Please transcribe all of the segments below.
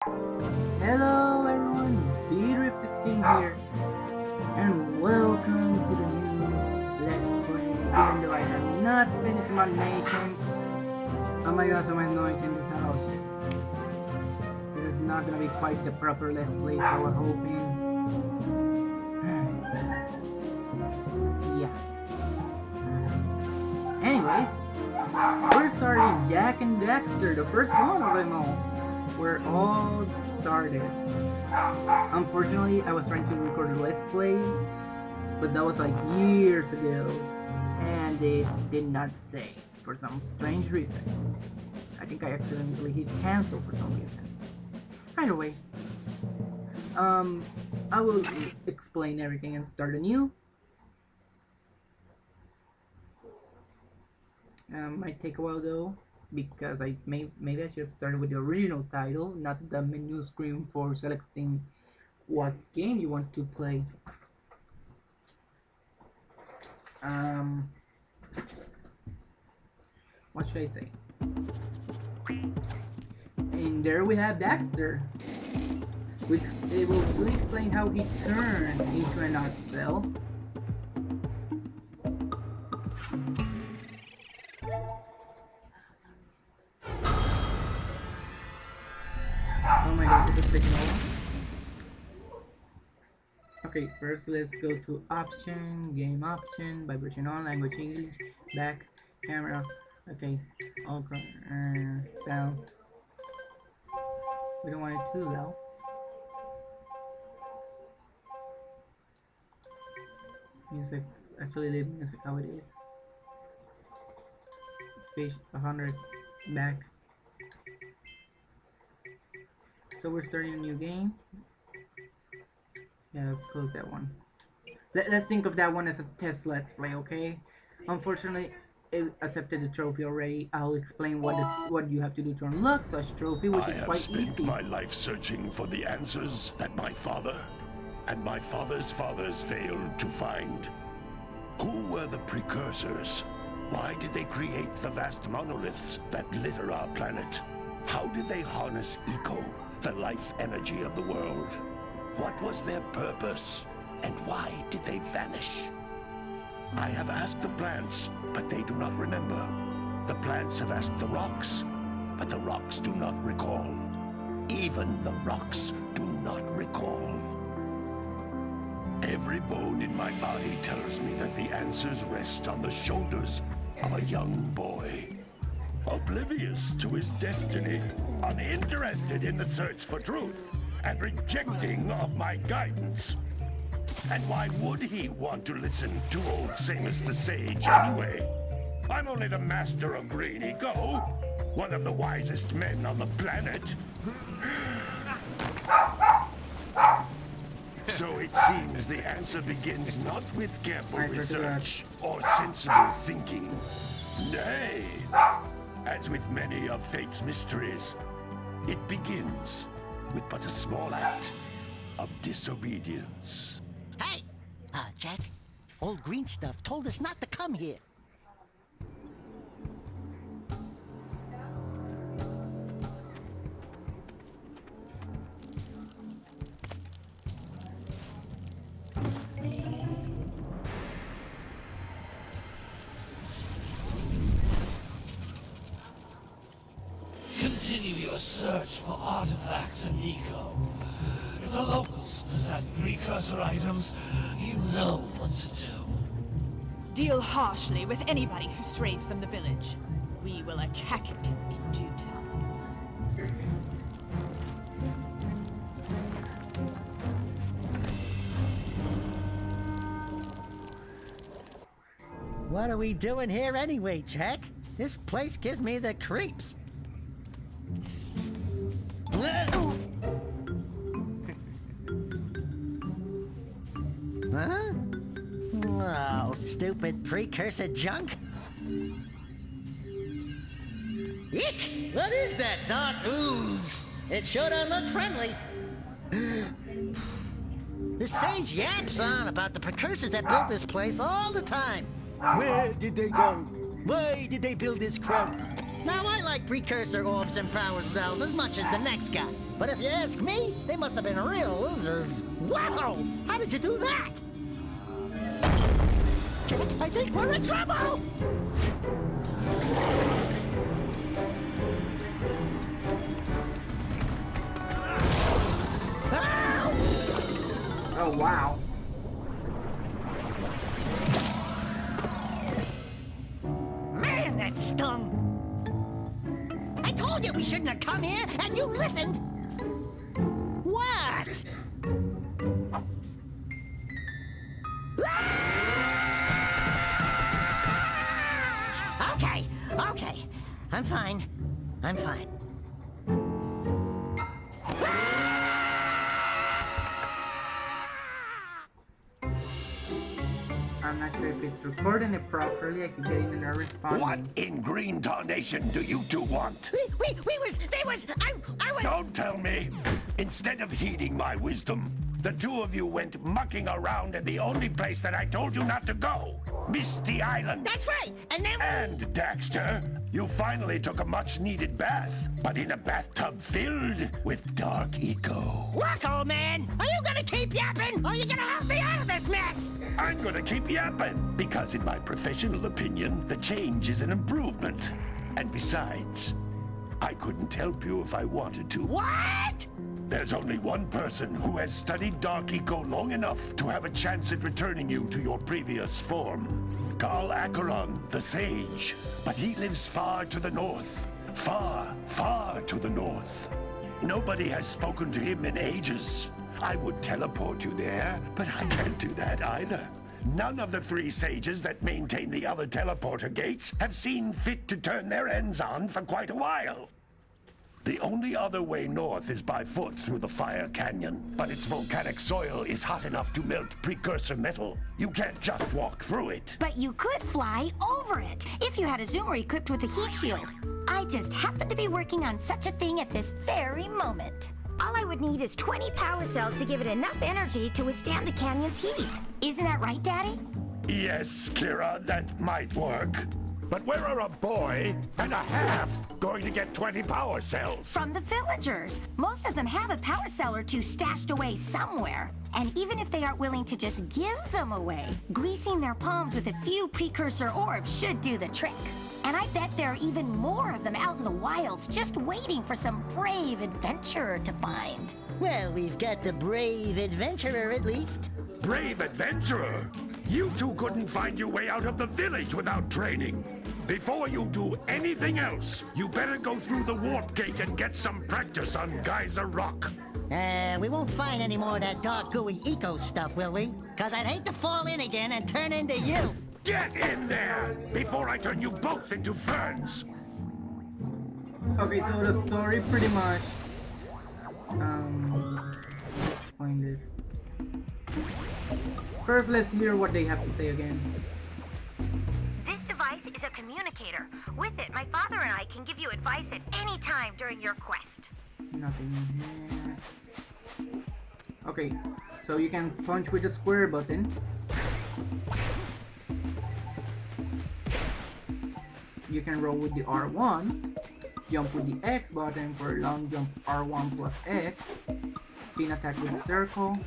Hello everyone, BDrip16 here, and welcome to the new Let's Play, even though I have not finished Modnation. Oh my god, so much noise in this house. This is not gonna be quite the proper Let's Play I was hoping. Yeah. Anyways, we're starting Jak and Daxter, the first one of them all. We're all started. Unfortunately, I was trying to record a Let's Play, but that was like years ago, and it did not save for some strange reason. I think I accidentally hit cancel for some reason. Either way, I will explain everything and start anew. Might take a while though, because maybe I should have started with the original title, not the menu screen for selecting what game you want to play. What should I say? And there we have Daxter, which it will soon explain how he turned into an Otsel. Oh my god, this is taking over. Okay, first let's go to option, game option, vibration on, language English, back, camera, okay, all sound. We don't want it too loud. Music, actually leave music how it is. Space 100, back. So we're starting a new game. Yeah, let's close that one. Let's think of that one as a test Let's Play, okay? Unfortunately, it accepted the trophy already. I'll explain what you have to do to unlock such trophy, which is quite easy. I have spent my life searching for the answers that my father and my father's fathers failed to find. Who were the precursors? Why did they create the vast monoliths that litter our planet? How did they harness eco, the life energy of the world? What was their purpose, and why did they vanish? I have asked the plants, but they do not remember. The plants have asked the rocks, but the rocks do not recall. Even the rocks do not recall. Every bone in my body tells me that the answers rest on the shoulders of a young boy. Oblivious to his destiny, uninterested in the search for truth, and rejecting of my guidance. And why would he want to listen to old Samus the Sage anyway? I'm only the master of green eco, one of the wisest men on the planet. So it seems the answer begins not with careful research or sensible thinking. Nay, as with many of fate's mysteries, it begins with but a small act of disobedience. Hey! Jak, old green stuff told us not to come here. Continue your search for artifacts and eco. If the locals possess precursor items, you know what to do. Deal harshly with anybody who strays from the village. We will attack it in due time. What are we doing here anyway, Jak? This place gives me the creeps. Huh? Oh, stupid precursor junk. Eek! What is that dark ooze? It sure don't look friendly. The sage yaps on about the precursors that built this place all the time. Where did they go? Why did they build this crap? Now I like precursor orbs and power cells as much as the next guy. But if you ask me, they must have been real losers. Wow! How did you do that? I think we're in trouble! Oh, wow. Man, that stung! I told you we shouldn't have come here, and you listened! What? Okay. I'm fine. I'm not sure if it's recording it properly. I keep getting an error responding. What in green tarnation do you two want? I was... Don't tell me! Instead of heeding my wisdom, the two of you went mucking around in the only place that I told you not to go. Misty Island. That's right, and then... And, Daxter, you finally took a much-needed bath, but in a bathtub filled with dark eco. Look, old man, are you gonna keep yapping, or are you gonna help me out of this mess? I'm gonna keep yapping, because in my professional opinion, the change is an improvement. And besides, I couldn't help you if I wanted to. What? There's only one person who has studied Dark Eco long enough to have a chance at returning you to your previous form. Carl Acheron, the Sage. But he lives far to the north. Far, far to the north. Nobody has spoken to him in ages. I would teleport you there, but I can't do that either. None of the three sages that maintain the other teleporter gates have seen fit to turn their ends on for quite a while. The only other way north is by foot through the Fire Canyon, but its volcanic soil is hot enough to melt precursor metal. You can't just walk through it. But you could fly over it, if you had a zoomer equipped with a heat shield. I just happen to be working on such a thing at this very moment. All I would need is 20 power cells to give it enough energy to withstand the canyon's heat. Isn't that right, Daddy? Yes, Kira, that might work. But where are a boy and a half going to get 20 power cells? From the villagers. Most of them have a power cell or two stashed away somewhere. And even if they aren't willing to just give them away, greasing their palms with a few precursor orbs should do the trick. And I bet there are even more of them out in the wilds just waiting for some brave adventurer to find. Well, we've got the brave adventurer at least. Brave adventurer? You two couldn't find your way out of the village without training. Before you do anything else, you better go through the warp gate and get some practice on Geyser Rock. We won't find any more of that dark gooey eco stuff, will we? Cause I'd hate to fall in again and turn into you. Get in there before I turn you both into ferns. Okay, so the story pretty much explain this. First, let's hear what they have to say again. This device is a communicator. With it, my father and I can give you advice at any time during your quest. Nothing in here. Okay, so you can punch with the square button. You can roll with the R1. Jump with the X button for long jump R1 plus X. Spin attack with circle.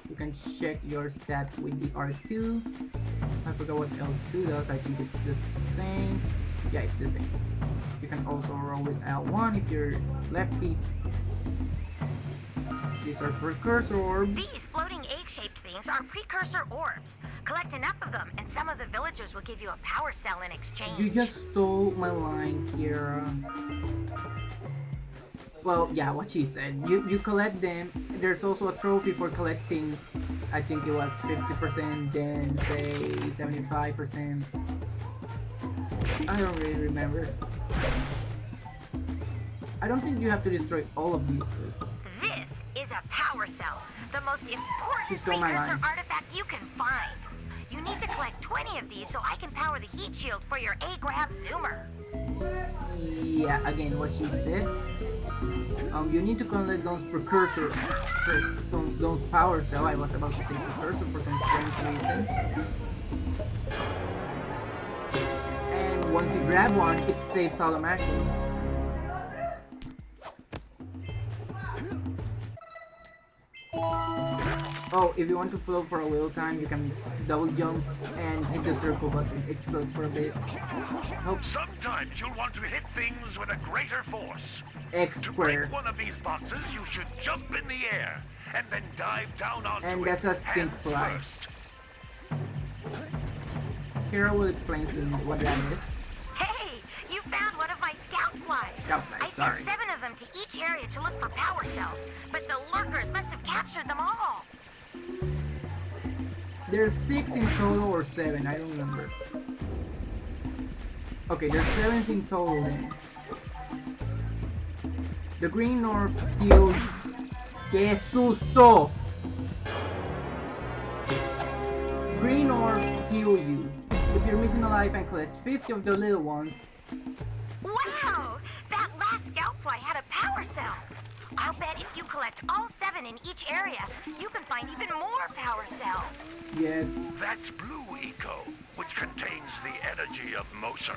You can check your stats with the R2. I forgot what L2 does. I think it's the same. Yeah, it's the same. You can also roll with L1 if you're lefty. These are precursor orbs. These floating egg-shaped things are precursor orbs. Collect enough of them, and some of the villagers will give you a power cell in exchange. You just stole my line, Kira. Well, yeah, what she said. You collect them. There's also a trophy for collecting. I think it was 50%, then say 75%. I don't really remember. I don't think you have to destroy all of these. This is a power cell, the most important She stole my precursor line. artifact you can find. You need to collect 20 of these so I can power the heat shield for your A-Grab Zoomer. Yeah, again, what she said. You need to collect those precursor, those power cell. I was about to say precursor for some strange reason. And once you grab one, it saves automatically. Oh, if you want to float for a little time, you can double jump and hit the circle button. It floats for a bit. Oh, Sometimes you'll want to hit things with a greater force. X To square. break one of these boxes, you should jump in the air and then dive down onto And it that's a stink hands fly. first. Kira will explain to you what that is. Hey, you found one of my scout flies. Scout flies, I sorry. sent 7 of them to each area to look for power cells, but the lurkers must have captured them all. There's 6 in total or 7, I don't remember. Okay, there's 7 in total then. The green orb heals. ¡Qué susto! Green orbs heal you. If you're missing a life and collect 50 of the little ones. Wow! That last scout fly had a power cell. I'll bet if you collect all 7 in each area, you can find even more power cells. Yes. That's Blue Eco, which contains the energy of motion.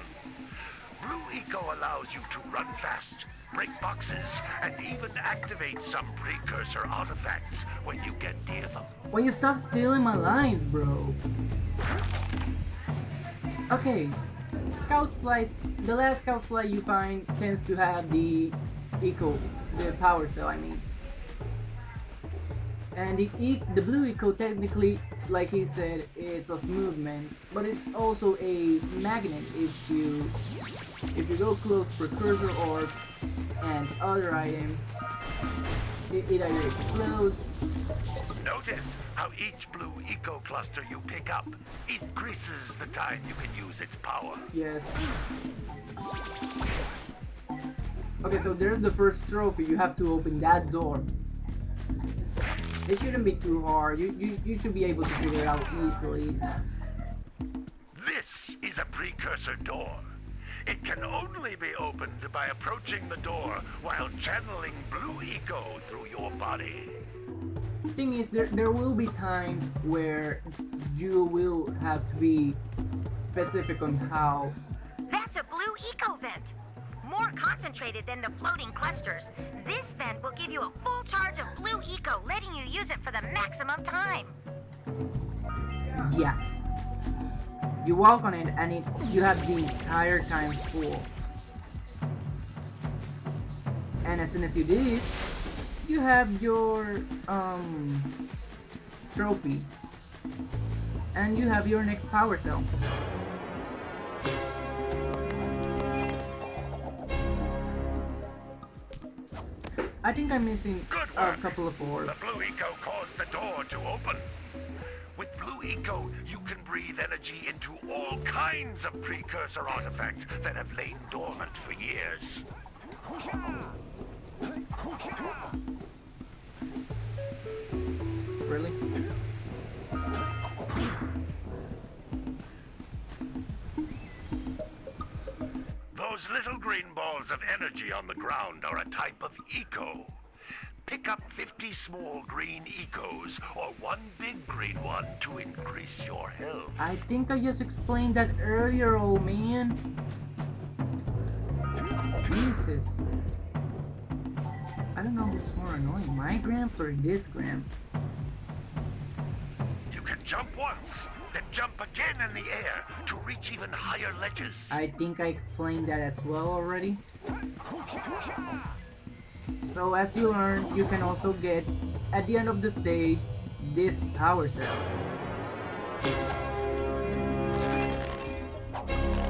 Blue Eco allows you to run fast, break boxes, and even activate some precursor artifacts when you get near them. When you stop stealing my lines, bro. Okay. Scout flight. The last scout flight you find tends to have the eco, the power cell, I mean. And the blue eco technically, like he said, it's of movement, but it's also a magnet if you go close precursor orbs and other items, it either explodes. Notice how each Blue Eco cluster you pick up increases the time you can use its power. Yes. Okay, so there's the first trophy. You have to open that door. It shouldn't be too hard. You should be able to figure it out easily. This is a precursor door. It can only be opened by approaching the door while channeling Blue Eco through your body. Thing is, there will be times where you will have to be specific on how. That's a blue eco vent. More concentrated than the floating clusters. This vent will give you a full charge of blue eco, letting you use it for the maximum time. Yeah. You walk on it and you have the entire time full. And as soon as you did, you have your trophy. And you have your next power cell. I think I'm missing Good a work. couple of orbs. The Blue Eco caused the door to open. With Blue Eco, you can breathe energy into all kinds of precursor artifacts that have lain dormant for years. Really? Those little green balls of energy on the ground are a type of eco. Pick up 50 small green ecos or one big green one to increase your health. I think I just explained that earlier, old man. Jesus. I don't know who's more annoying, my Gramps or this Gramps. You can jump once, then jump again in the air to reach even higher ledges. I think I explained that as well already. So as you learn, you can also get, at the end of the stage, this power cell.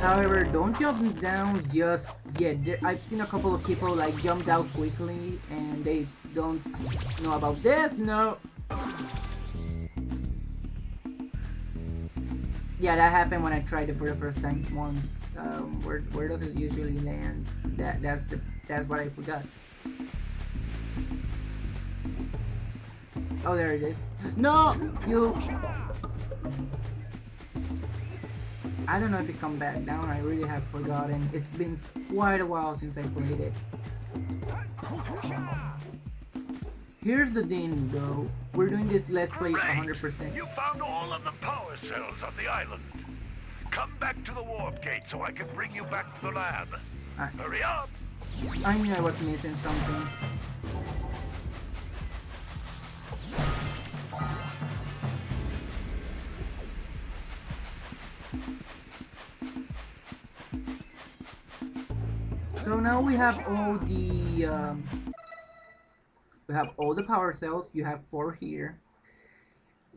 However, don't jump down just yet. I've seen a couple of people like jumped out quickly and they don't know about this. No. Yeah, that happened when I tried it for the first time once. Where does it usually land? That's what I forgot. Oh, there it is. No, you. I don't know if it come back down. I really have forgotten. It's been quite a while since I played it. Here's the thing, though. We're doing this Let's Play Great. 100%. You found all of the power cells on the island. Come back to the warp gate so I can bring you back to the lab. Hurry up! I knew I was missing something. So now we have all the power cells. You have 4 here.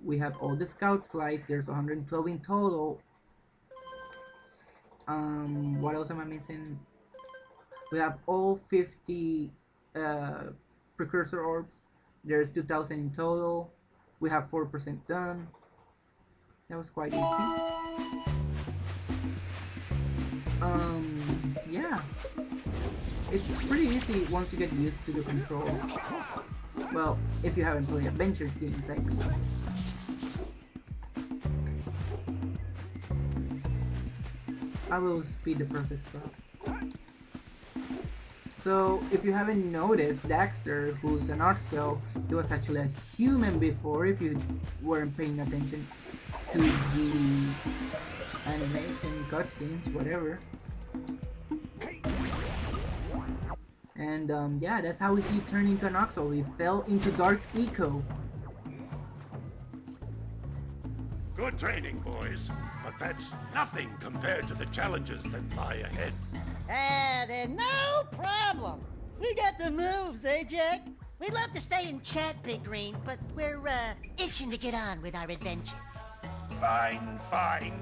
We have all the scout flights. There's 112 in total. What else am I missing? We have all 50 precursor orbs. There's 2,000 in total. We have 4% done. That was quite easy. Yeah. It's pretty easy once you get used to the controls. Well, if you haven't played adventure games, I mean. I will speed the process up. So, if you haven't noticed, Daxter, who's an Otsel, he was actually a human before, if you weren't paying attention to the animation, cutscenes, whatever. And yeah, that's how he turned into an Otsel. He fell into Dark Eco. Good training, boys, but that's nothing compared to the challenges that lie ahead. Then no problem. We got the moves, eh, Jack? We'd love to stay and chat, Big Green, but we're, itching to get on with our adventures. Fine, fine.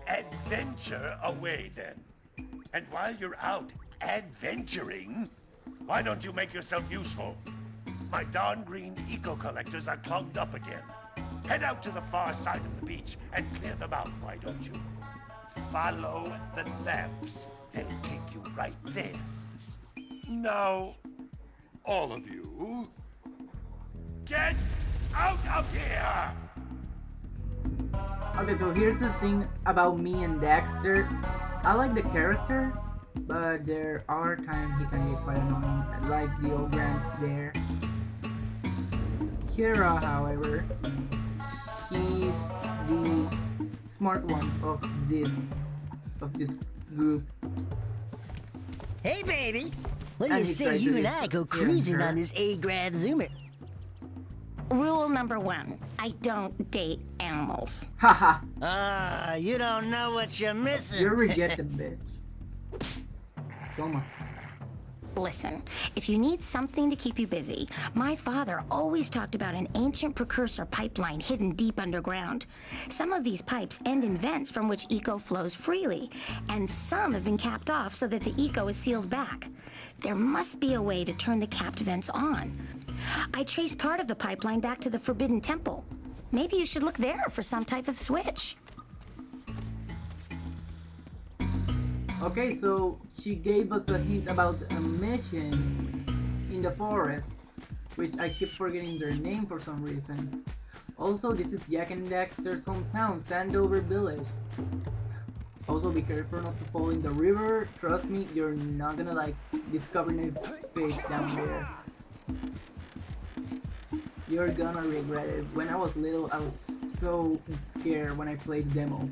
Adventure away, then. And while you're out adventuring, why don't you make yourself useful? My darn green eco-collectors are clogged up again. Head out to the far side of the beach and clear them out, why don't you? Follow the lamps. They'll take you right there. Now, all of you, get out of here! Okay, so here's the thing about me and Daxter. I like the character, but there are times he can get quite annoying, like the old Gramps there. Kira, however, she's the smart one of this group. Hey, baby. What do And you he say tried you to and I go cruising her. on this A-Grav Zoomer? Rule number 1, I don't date animals. Haha, Ah, you don't know what you're missing. you're rejected, bitch. Soma. Listen, if you need something to keep you busy, my father always talked about an ancient precursor pipeline hidden deep underground. Some of these pipes end in vents from which eco flows freely, and some have been capped off so that the eco is sealed back. There must be a way to turn the capped vents on. I traced part of the pipeline back to the Forbidden Temple. Maybe you should look there for some type of switch. Okay, so she gave us a hint about a mission in the forest, which I keep forgetting their name for some reason. Also, this is Jak and Daxter's hometown, Sandover Village. Also, be careful not to fall in the river. Trust me, you're not gonna like discover a fish down there. You're gonna regret it. When I was little, I was so scared when I played demo.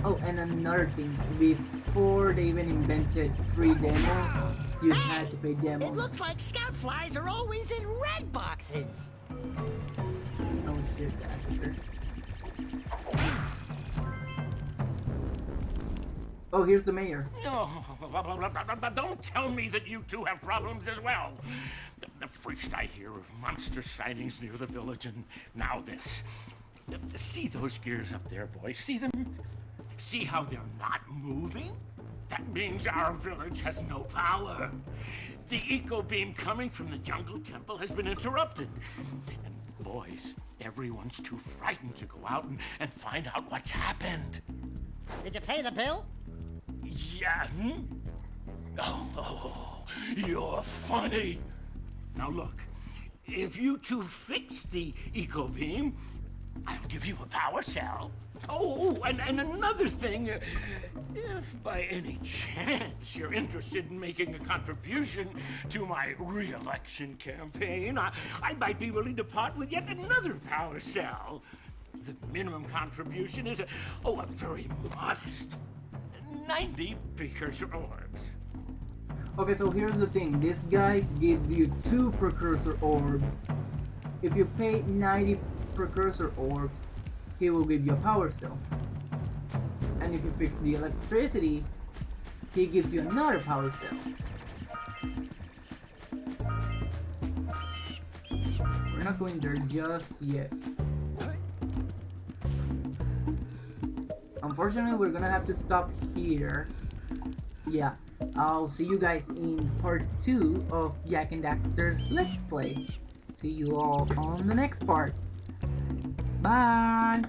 Oh, and another thing, before they even invented free demo, you had to pay demo. It looks like scout flies are always in red boxes. Oh shit, Daxter. Oh, here's the mayor. Oh, don't tell me that you two have problems as well. The first I hear of monster sightings near the village, and now this. See those gears up there, boys? See them? See how they're not moving? That means our village has no power. The eco beam coming from the jungle temple has been interrupted. And boys, everyone's too frightened to go out and find out what's happened. Did you pay the bill? Yeah. Oh, you're funny. Now look, if you two fix the eco beam, I'll give you a power cell. Oh, and another thing, if by any chance you're interested in making a contribution to my re-election campaign, I might be willing to part with yet another power cell. The minimum contribution is a very modest 90 precursor orbs. Okay, so here's the thing. This guy gives you 2 precursor orbs. If you pay 90 precursor orbs, he will give you a power cell. And if you fix the electricity, he gives you another power cell. We're not going there just yet. Unfortunately, we're gonna have to stop here. Yeah, I'll see you guys in part 2 of Jak and Daxter's Let's Play. See you all on the next part. Bye!